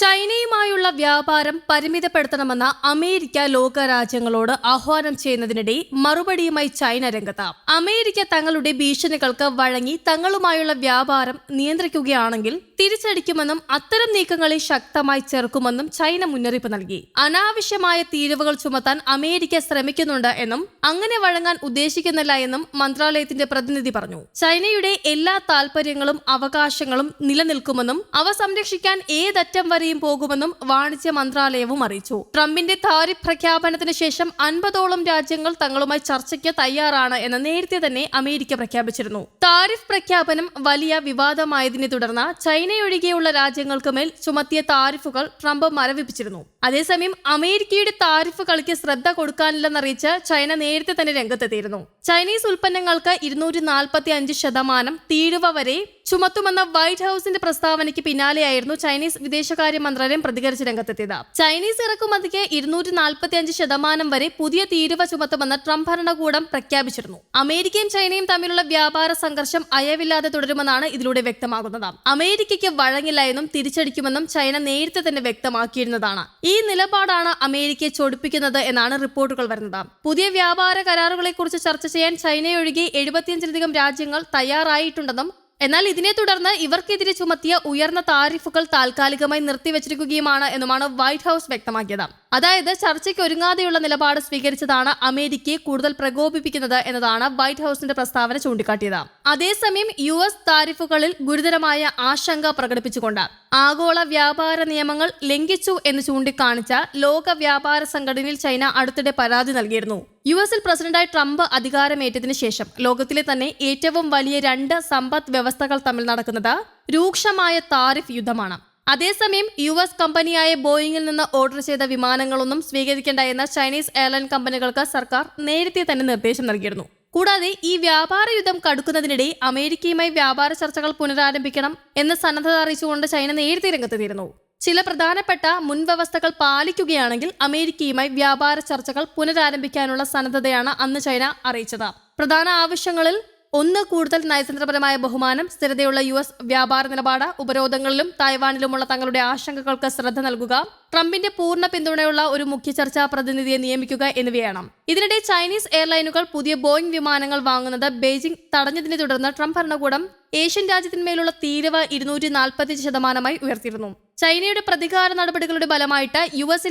ചൈനയുമായുള്ള വ്യാപാരം പരിമിതപ്പെടുത്തണമെന്ന അമേരിക്ക ലോകരാജ്യങ്ങളോട് ആഹ്വാനം ചെയ്യുന്നതിനിടെ മറുപടിയുമായി ചൈന രംഗത്ത്. അമേരിക്ക തങ്ങളുടെ ഭീഷണികൾക്ക് വഴങ്ങി തങ്ങളുമായുള്ള വ്യാപാരം നിയന്ത്രിക്കുകയാണെങ്കിൽ തിരിച്ചടിക്കുമെന്നും അത്തരം നീക്കങ്ങളെ ശക്തമായി ചെറുക്കുമെന്നും ചൈന മുന്നറിയിപ്പ് നൽകി. അനാവശ്യമായ തീരുവകൾ ചുമത്താൻ അമേരിക്ക ശ്രമിക്കുന്നുണ്ട് എന്നും അങ്ങനെ വഴങ്ങാൻ ഉദ്ദേശിക്കുന്നില്ല എന്നും മന്ത്രാലയത്തിന്റെ പ്രതിനിധി പറഞ്ഞു. ചൈനയുടെ എല്ലാ താൽപര്യങ്ങളും അവകാശങ്ങളും നിലനിൽക്കുമെന്നും അവ സംരക്ഷിക്കാൻ ഏതറ്റം വരെയും പോകുമെന്നും വാണിജ്യ മന്ത്രാലയവും അറിയിച്ചു. ട്രംപിന്റെ താരിഫ് പ്രഖ്യാപനത്തിന് ശേഷം 50ഓളം രാജ്യങ്ങൾ തങ്ങളുമായി ചർച്ചയ്ക്ക് തയ്യാറാണ് എന്ന് നേരത്തെ തന്നെ അമേരിക്ക പ്രഖ്യാപിച്ചിരുന്നു. താരിഫ് പ്രഖ്യാപനം വലിയ വിവാദമായതിനെ തുടർന്ന് ചൈനയൊഴികെയുള്ള രാജ്യങ്ങൾക്ക് മേൽ ചുമത്തിയ താരിഫുകൾ ട്രംപ് മരവിപ്പിച്ചിരുന്നു. അതേസമയം അമേരിക്കയുടെ താരിഫ് കളിക്ക് ശ്രദ്ധ കൊടുക്കാനില്ലെന്നറിയിച്ച് ചൈന നേരത്തെ തന്നെ രംഗത്തെത്തിയിരുന്നു. ചൈനീസ് ഉൽപ്പന്നങ്ങൾക്ക് 245% തീരുവ വരെ ചുമത്തുമെന്ന വൈറ്റ് ഹൌസിന്റെ പ്രസ്താവനയ്ക്ക് പിന്നാലെയായിരുന്നു ചൈനീസ് വിദേശകാര്യ മന്ത്രാലയം പ്രതികരിച്ച് രംഗത്തെത്തിയത്. ചൈനീസ് ഇറക്കുമതിക്ക് 245% വരെ പുതിയ തീരുവ ചുമത്തുമെന്ന് ട്രംപ് ഭരണകൂടം പ്രഖ്യാപിച്ചിരുന്നു. അമേരിക്കയും ചൈനയും തമ്മിലുള്ള വ്യാപാര സംഘർഷം അയവില്ലാതെ തുടരുമെന്നാണ് ഇതിലൂടെ വ്യക്തമാകുന്നത്. അമേരിക്കയ്ക്ക് വഴങ്ങില്ല എന്നും തിരിച്ചടിക്കുമെന്നും ചൈന നേരത്തെ തന്നെ വ്യക്തമാക്കിയിരുന്നതാണ്. ഈ നിലപാടാണ് അമേരിക്കയെ ചൊടിപ്പിക്കുന്നത് എന്നാണ് റിപ്പോർട്ടുകൾ വരുന്നത്. പുതിയ വ്യാപാര കരാറുകളെക്കുറിച്ച് ചർച്ച ചെയ്യാൻ ചൈനയൊഴികെ 75ലധികം രാജ്യങ്ങൾ തയ്യാറായിട്ടുണ്ടെന്നും എന്നാൽ ഇതിനെ തുടർന്ന് ഇവർക്കെതിരെ ചുമത്തിയ ഉയർന്ന താരിഫുകൾ താൽക്കാലികമായി നിർത്തിവച്ചിരിക്കുകയുമാണ് എന്നുമാണ് വൈറ്റ് ഹൌസ് വ്യക്തമാക്കിയത്. അതായത് ചർച്ചയ്ക്ക് ഒരുങ്ങാതെയുള്ള നിലപാട് സ്വീകരിച്ചതാണ് അമേരിക്കയെ കൂടുതൽ പ്രകോപിപ്പിക്കുന്നത് എന്നതാണ് വൈറ്റ് ഹൌസിന്റെ പ്രസ്താവന ചൂണ്ടിക്കാട്ടിയത്. അതേസമയം US താരിഫുകളിൽ ഗുരുതരമായ ആശങ്ക പ്രകടിപ്പിച്ചുകൊണ്ട് ആഗോള വ്യാപാര നിയമങ്ങൾ ലംഘിച്ചു എന്ന് ചൂണ്ടിക്കാണിച്ച ലോക വ്യാപാര സംഘടനയിൽ ചൈന അടുത്തിടെ പരാതി നൽകിയിരുന്നു. US പ്രസിഡന്റായി ട്രംപ് അധികാരമേറ്റതിനു ശേഷം ലോകത്തിലെ തന്നെ ഏറ്റവും വലിയ 2 സമ്പദ് വ്യവസ്ഥകൾ തമ്മിൽ നടക്കുന്നത് രൂക്ഷമായ താരിഫ് യുദ്ധമാണ്. അതേസമയം US കമ്പനിയായ ബോയിങ്ങിൽ നിന്ന് ഓർഡർ ചെയ്ത വിമാനങ്ങളൊന്നും സ്വീകരിക്കേണ്ട എന്ന ചൈനീസ് എയർലൈൻ കമ്പനികൾക്ക് സർക്കാർ നേരത്തെ തന്നെ നിർദ്ദേശം നൽകിയിരുന്നു. കൂടാതെ ഈ വ്യാപാര യുദ്ധം കടുക്കുന്നതിനിടെ അമേരിക്കയുമായി വ്യാപാര ചർച്ചകൾ പുനരാരംഭിക്കണം എന്ന് സന്നദ്ധത അറിയിച്ചുകൊണ്ട് ചൈന നേരത്തെ രംഗത്തെത്തിയിരുന്നു. ചില പ്രധാനപ്പെട്ട മുൻവ്യവസ്ഥകൾ പാലിക്കുകയാണെങ്കിൽ അമേരിക്കയുമായി വ്യാപാര ചർച്ചകൾ പുനരാരംഭിക്കാനുള്ള സന്നദ്ധതയാണ് അന്ന് ചൈന അറിയിച്ചത്. പ്രധാന ആവശ്യങ്ങളിൽ ഒന്ന് കൂടുതൽ നയതന്ത്രപരമായ ബഹുമാനം, സ്ഥിരതയുള്ള US വ്യാപാര നിലപാട്, ഉപരോധങ്ങളിലും തായ്വാനിലുമുള്ള തങ്ങളുടെ ആശങ്കകൾക്ക് ശ്രദ്ധ നൽകുക, ട്രംപിന്റെ പൂർണ്ണ പിന്തുണയുള്ള ഒരു മുഖ്യ ചർച്ചാ പ്രതിനിധിയെ നിയമിക്കുക എന്നിവയാണ്. ഇതിനിടെ ചൈനീസ് എയർലൈനുകൾ പുതിയ ബോയിങ് വിമാനങ്ങൾ വാങ്ങുന്നത് ബെയ്ജിംഗ് തടഞ്ഞതിനെ തുടർന്ന് ട്രംപ് ഭരണകൂടം ഏഷ്യൻ രാജ്യത്തിന്മേലുള്ള തീരുവ 245% ഉയർത്തിയിരുന്നു. ചൈനയുടെ പ്രതികാര നടപടികളുടെ ഫലമായിട്ട് US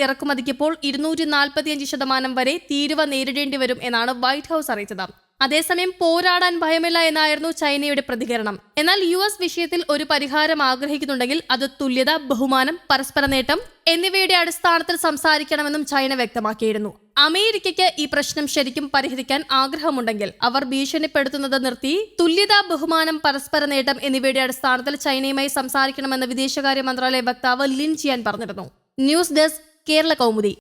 ഇറക്കുമതിക്ക് ഇപ്പോൾ 245% വരെ തീരുവ നേരിടേണ്ടി വരും എന്നാണ് വൈറ്റ് ഹൌസ് അറിയിച്ചത്. അതേസമയം പോരാടാൻ ഭയമില്ല എന്നായിരുന്നു ചൈനയുടെ പ്രതികരണം. എന്നാൽ US വിഷയത്തിൽ ഒരു പരിഹാരം ആഗ്രഹിക്കുന്നുണ്ടെങ്കിൽ അത് തുല്യത, ബഹുമാനം, പരസ്പര നേട്ടം എന്നിവയുടെ അടിസ്ഥാനത്തിൽ സംസാരിക്കണമെന്നും ചൈന വ്യക്തമാക്കിയിരുന്നു. അമേരിക്കയ്ക്ക് ഈ പ്രശ്നം ശരിക്കും പരിഹരിക്കാൻ ആഗ്രഹമുണ്ടെങ്കിൽ അവർ ഭീഷണിപ്പെടുത്തുന്നത് നിർത്തി തുല്യത, ബഹുമാനം, പരസ്പര നേട്ടം എന്നിവയുടെ അടിസ്ഥാനത്തിൽ ചൈനയുമായി സംസാരിക്കണമെന്ന് വിദേശകാര്യ മന്ത്രാലയ വക്താവ് ലിൻ ജിയാൻ പറഞ്ഞിരുന്നു. News desk, Kerala Kaumudi.